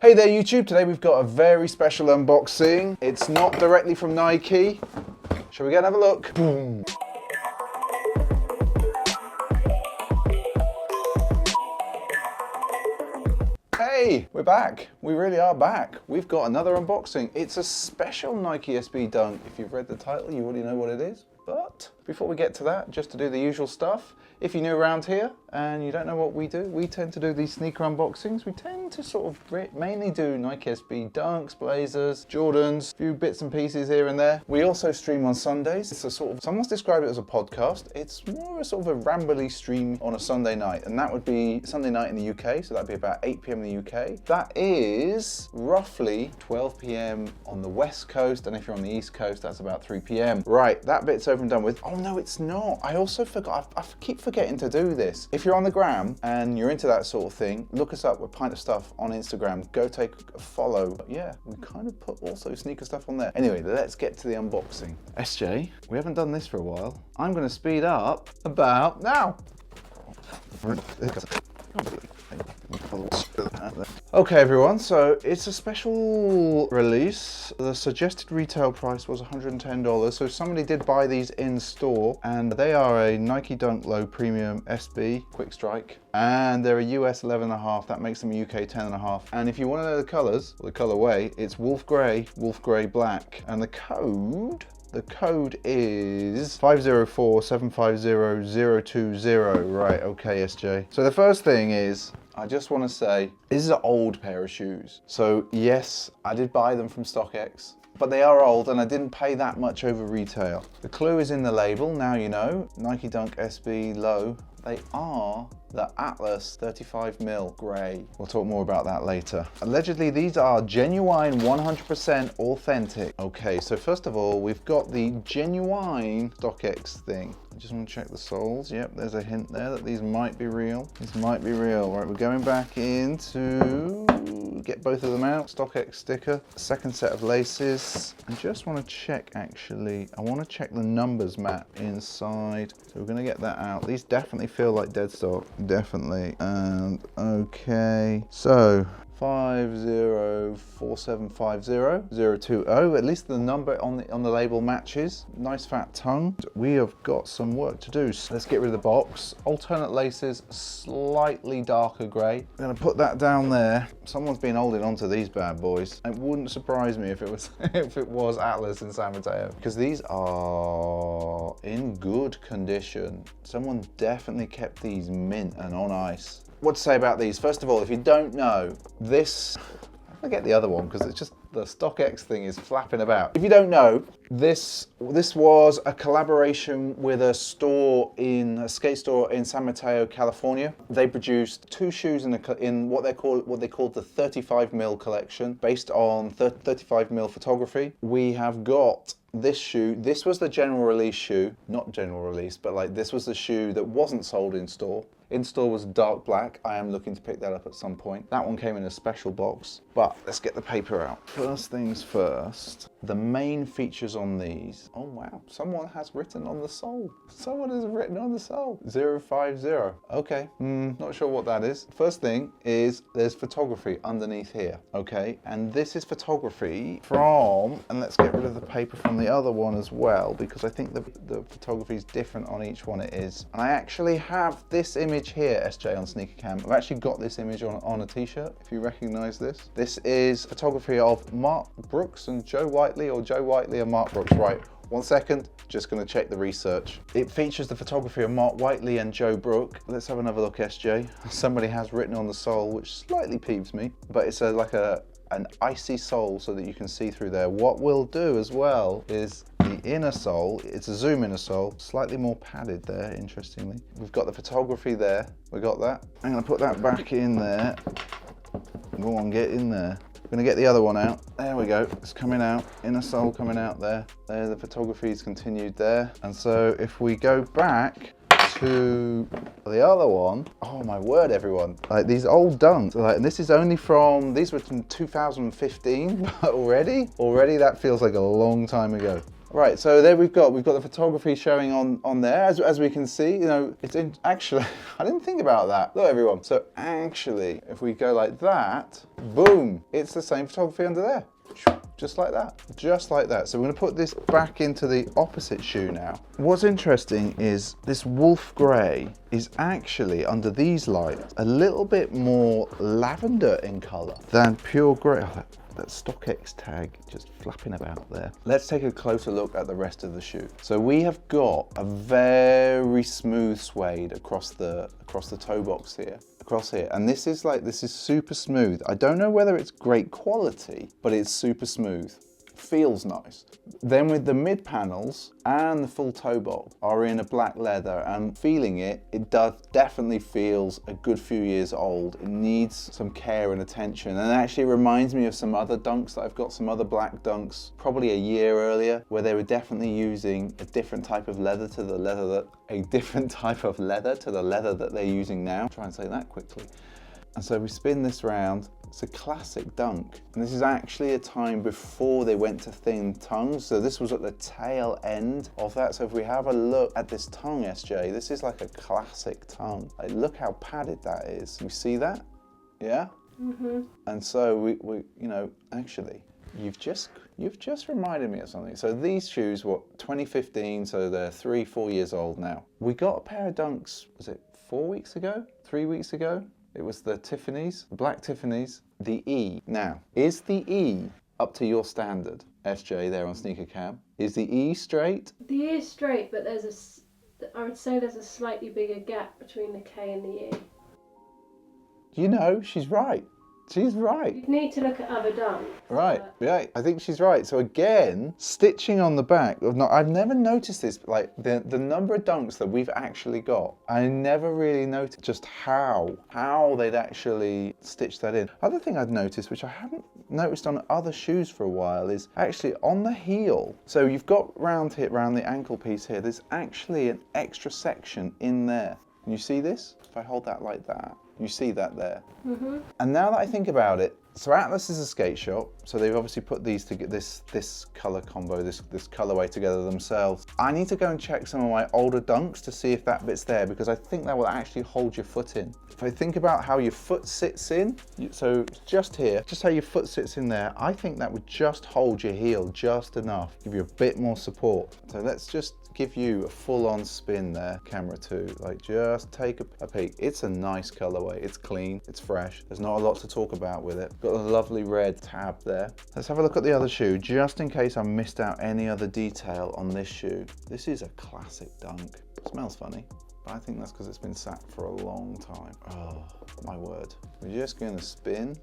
Hey there YouTube, today we've got a very special unboxing. It's not directly from Nike. Shall we go and have a look? Boom. Hey, we're back. We really are back. We've got another unboxing. It's a special Nike SB Dunk. If you've read the title, you already know what it is. But before we get to that, just to do the usual stuff, if you're new around here and you don't know what we do, we tend to do these sneaker unboxings. We tend to sort of mainly do Nike SB Dunks, Blazers, Jordans, a few bits and pieces here and there. We also stream on Sundays. It's a sort of, someone's described it as a podcast. It's more of a sort of a rambly stream on a Sunday night, and that would be Sunday night in the UK, so that'd be about 8 PM in the UK. That is roughly 12 PM on the West Coast, and if you're on the East Coast, that's about 3 PM. Right, that bit's over and done with. Oh no, it's not. I also forgot, I keep forgetting to do this. If you're on the gram and you're into that sort of thing, look us up with Pint of Stuff on Instagram. Go take a follow. But yeah, we kind of put also sneaker stuff on there. Anyway, let's get to the unboxing. SJ, we haven't done this for a while. I'm going to speed up about now. Okay everyone, so it's a special release. The suggested retail price was $110, so somebody did buy these in store, and they are a Nike Dunk Low Premium SB Quick Strike, and they're a US 11.5, that makes them a UK 10.5. And if you want to know the colors, or the colorway, it's wolf grey black, and the code is 504750020. Right, okay, SJ. So the first thing is, I just want to say, this is an old pair of shoes. So yes, I did buy them from StockX, but they are old and I didn't pay that much over retail. The clue is in the label, now you know. Nike Dunk SB Low. They are the Atlas 35mm grey. We'll talk more about that later. Allegedly, these are genuine 100% authentic. Okay, so first of all, we've got the genuine StockX thing. I just want to check the soles. Yep, there's a hint there that these might be real. These might be real. Right, we're going back in to get both of them out. StockX sticker, second set of laces. I just want to check, actually, I want to check the numbers map inside. So we're going to get that out. These definitely feel like dead stock, definitely. And okay, so 504750020. At least the number on the label matches. Nice fat tongue. We have got some work to do. So let's get rid of the box. Alternate laces, slightly darker grey. I'm gonna put that down there. Someone's been holding on to these bad boys. It wouldn't surprise me if it was if it was Atlas in San Mateo, because these are in good condition. Someone definitely kept these mint and on ice. What to say about these? First of all, if you don't know, this, I get the other one because it's just the StockX thing is flapping about. If you don't know, this was a collaboration with a store a skate store in San Mateo, California. They produced two shoes in what they called the 35mm collection, based on 35mm photography. We have got this shoe. This was the general release shoe, not general release, but like this was the shoe that wasn't sold in store. In store was dark black. I am looking to pick that up at some point. That one came in a special box, but let's get the paper out. First things first, the main features on these. Oh wow, someone has written on the sole. Someone has written on the sole. 050. Okay, not sure what that is. First thing is there's photography underneath here, okay? And this is photography from, and let's get rid of the paper from the other one as well, because I think the photography is different on each one it is. And I actually have this image here, SJ, on Sneaker Cam. I've actually got this image on a t-shirt, if you recognize this. This is photography of Mark Brooks and Joe Whiteley, or Joe Whiteley and Mark Brooks, right? 1 second, just gonna check the research. It features the photography of Mark Whiteley and Joe Brook. Let's have another look, SJ. Somebody has written on the sole, which slightly peeves me, but it's like an icy sole so that you can see through there. What we'll do as well is the inner sole, it's a zoom inner sole, slightly more padded there, interestingly. We've got the photography there, we got that. I'm gonna put that back in there. Go on, get in there. I'm gonna get the other one out. There we go, it's coming out. Inner sole coming out there. There, the photography's continued there. And so if we go back to the other one, oh my word, everyone, like these old Dunks, like, and this is only these were from 2015, but already that feels like a long time ago. Right, so there we've got the photography showing on there. As we can see, you know, actually, I didn't think about that. Look everyone, so actually, if we go like that, boom, it's the same photography under there. Just like that, just like that. So we're gonna put this back into the opposite shoe now. What's interesting is this wolf grey is actually, under these lights, a little bit more lavender in color than pure grey. Oh, that StockX tag just flapping about there. Let's take a closer look at the rest of the shoe. So we have got a very smooth suede across the toe box here, across here. And this is super smooth. I don't know whether it's great quality, but it's super smooth. Feels nice. Then with the mid panels and the full toe box are in a black leather, and feeling it definitely feels a good few years old. It needs some care and attention, and it actually reminds me of some other dunks that I've got, some other black dunks probably a year earlier, where they were definitely using a different type of leather to the leather that they're using now. Try and say that quickly. And so we spin this round. It's a classic dunk. And this is actually a time before they went to thin tongues. So this was at the tail end of that. So if we have a look at this tongue, SJ, this is like a classic tongue. Like, look how padded that is. You see that? Yeah? Mm-hmm. And so we you know, actually, you've just reminded me of something. So these shoes were 2015, so they're 3-4 years old now. We got a pair of dunks, was it 4 weeks ago? 3 weeks ago? It was the Tiffany's, the black Tiffany's, the E. Now, is the E up to your standard, SJ, there on Sneaker Cam? Is the E straight? The E is straight, but I would say there's a slightly bigger gap between the K and the E. You know, she's right. She's right. You'd need to look at other dunks. Right, yeah, I think she's right. So again, stitching on the back, I've never noticed this, like the number of dunks that we've actually got. I never really noticed just how they'd actually stitch that in. Other thing I've noticed, which I haven't noticed on other shoes for a while, is actually on the heel. So you've got round the ankle piece here, there's actually an extra section in there. Can you see this? If I hold that like that, you see that there. Mm-hmm. And now that I think about it, so Atlas is a skate shop, so they've obviously put these together, this color combo, this colorway together themselves. I need to go and check some of my older dunks to see if that bit's there, because I think that will actually hold your foot in. If I think about how your foot sits in, so just here, just how your foot sits in there, I think that would just hold your heel just enough, give you a bit more support. So let's just give you a full-on spin there, camera 2, like just take a peek. It's a nice colorway, it's clean, it's fresh. There's not a lot to talk about with it. Got a lovely red tab there. Let's have a look at the other shoe, just in case I missed out any other detail on this shoe. This is a classic dunk. It smells funny, but I think that's because it's been sat for a long time. Oh, my word. We're just gonna spin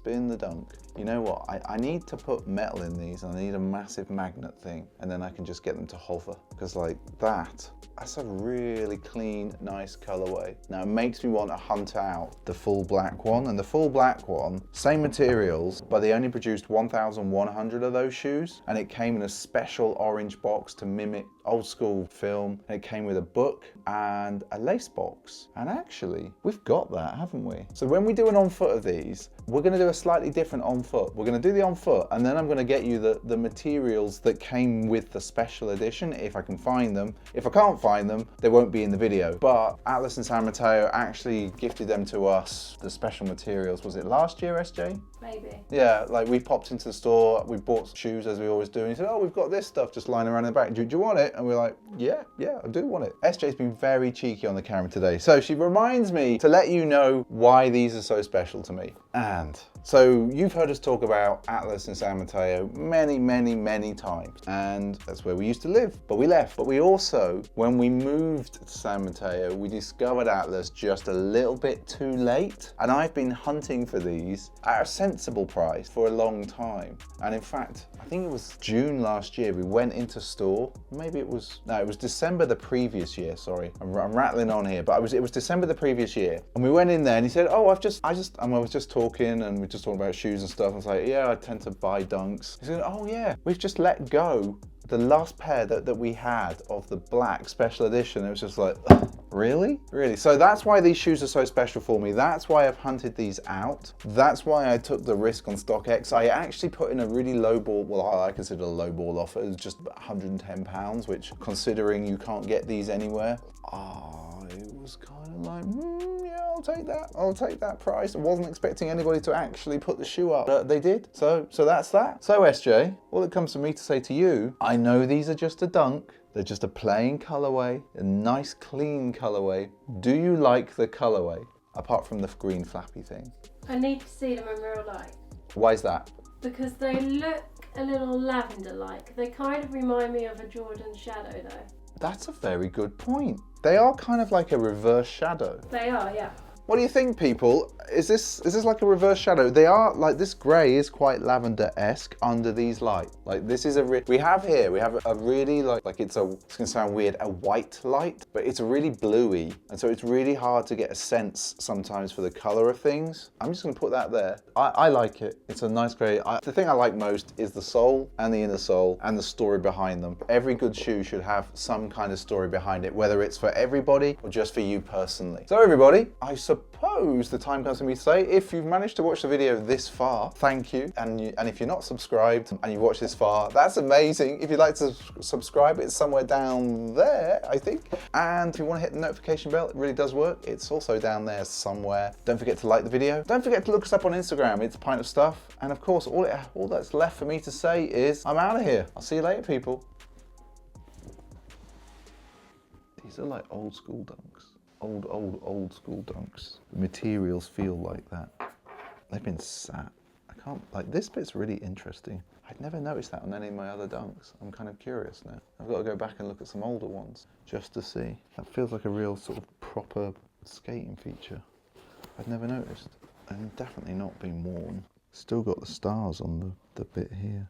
the dunk. You know what, I need to put metal in these, and I need a massive magnet thing, and then I can just get them to hover, because like that's a really clean, nice colorway. Now it makes me want to hunt out the full black one, and the full black one, same materials, but they only produced 1,100 of those shoes, and it came in a special orange box to mimic old school film, and it came with a book and a lace box. And actually, we've got that, haven't we? So when we do an on foot of these, we're gonna do a slightly different on foot. We're gonna do the on foot, and then I'm gonna get you the materials that came with the special edition, if I can find them. If I can't find them, they won't be in the video. But Atlas and San Mateo actually gifted them to us, the special materials. Was it last year, SJ? Maybe. Yeah, like we popped into the store, we bought shoes as we always do, and he said, oh, we've got this stuff just lying around in the back. Do you want it? And we're like, yeah, I do want it. SJ's been very cheeky on the camera today. So she reminds me to let you know why these are so special to me. And so you've heard us talk about Atlas and San Mateo many times. And that's where we used to live, but we left. But we also, when we moved to San Mateo, we discovered Atlas just a little bit too late. And I've been hunting for these at a sensible price for a long time. And in fact, I think it was June last year, we went into store. Maybe it was December the previous year, sorry. I'm rattling on here, but it was December the previous year. And we went in there and he said, oh, I was just talking, and we just talking about shoes and stuff. I was like, yeah, I tend to buy dunks. He said, oh yeah, we've just let go the last pair that we had of the black special edition. It was just like, Really? Really? So that's why these shoes are so special for me. That's why I've hunted these out. That's why I took the risk on StockX. I actually put in a really low ball, well, I consider a low ball offer. It was just £110, which considering you can't get these anywhere, it was kind of like, yeah, I'll take that. I'll take that price. I wasn't expecting anybody to actually put the shoe up, but they did. So that's that. So SJ, all it comes to me to say to you, I know these are just a dunk. They're just a plain colorway, a nice clean colorway. Do you like the colorway? Apart from the green flappy thing. I need to see them in real life. Why is that? Because they look a little lavender-like. They kind of remind me of a Jordan Shadow though. That's a very good point. They are kind of like a reverse shadow. They are, yeah. What do you think, people? Is this like a reverse shadow? They are, like, this grey is quite lavender-esque under these lights. Like, this is we have a really, like it's gonna sound weird, a white light, but it's really bluey. And so it's really hard to get a sense sometimes for the color of things. I'm just gonna put that there. I like it. It's a nice grey. The thing I like most is the sole and the inner sole and the story behind them. Every good shoe should have some kind of story behind it, whether it's for everybody or just for you personally. So everybody, I suppose the time comes for me to say, if you've managed to watch the video this far, thank you. And if you're not subscribed and you've watched this far, that's amazing. If you'd like to subscribe, it's somewhere down there, I think. And if you want to hit the notification bell, it really does work. It's also down there somewhere. Don't forget to like the video. Don't forget to look us up on Instagram. It's Pint of Stuff. And of course, all that's left for me to say is, I'm out of here. I'll see you later, people. These are like old school dunks. Old school dunks. The materials feel like that. They've been sat. I can't, like, this bit's really interesting. I'd never noticed that on any of my other dunks. I'm kind of curious now. I've got to go back and look at some older ones just to see. That feels like a real sort of proper skating feature. I'd never noticed. And definitely not been worn. Still got the stars on the bit here.